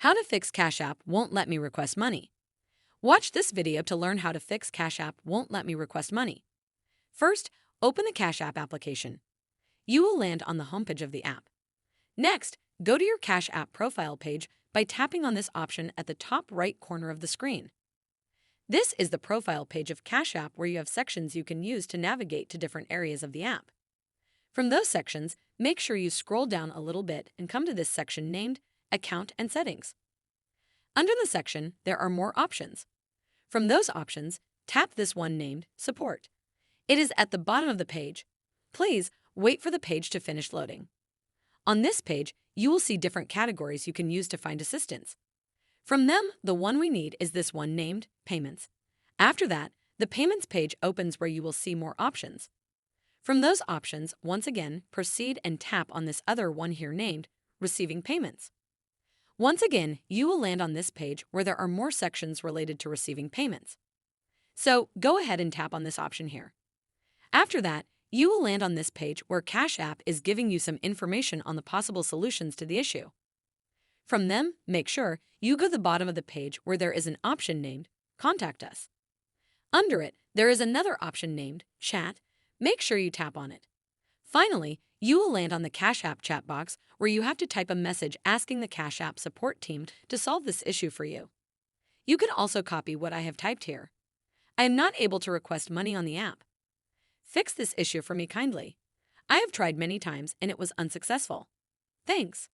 How to fix Cash App won't let me request money. Watch this video to learn how to fix Cash App won't let me request money. First, open the Cash App application. You will land on the homepage of the app. Next, go to your Cash App profile page by tapping on this option at the top right corner of the screen. This is the profile page of Cash App where you have sections you can use to navigate to different areas of the app. From those sections, make sure you scroll down a little bit and come to this section named Account and Settings. Under the section, there are more options. From those options, tap this one named Support. It is at the bottom of the page. Please wait for the page to finish loading. On this page, you will see different categories you can use to find assistance. From them, the one we need is this one named Payments. After that, the Payments page opens where you will see more options. From those options, once again, proceed and tap on this other one here named Receiving Payments. Once again, you will land on this page where there are more sections related to receiving payments. So go ahead and tap on this option here. After that, you will land on this page where Cash App is giving you some information on the possible solutions to the issue. From them, make sure you go to the bottom of the page where there is an option named Contact Us. Under it, there is another option named Chat. Make sure you tap on it. Finally, you will land on the Cash App chat box where you have to type a message asking the Cash App support team to solve this issue for you. You can also copy what I have typed here. I am not able to request money on the app. Fix this issue for me kindly. I have tried many times and it was unsuccessful. Thanks.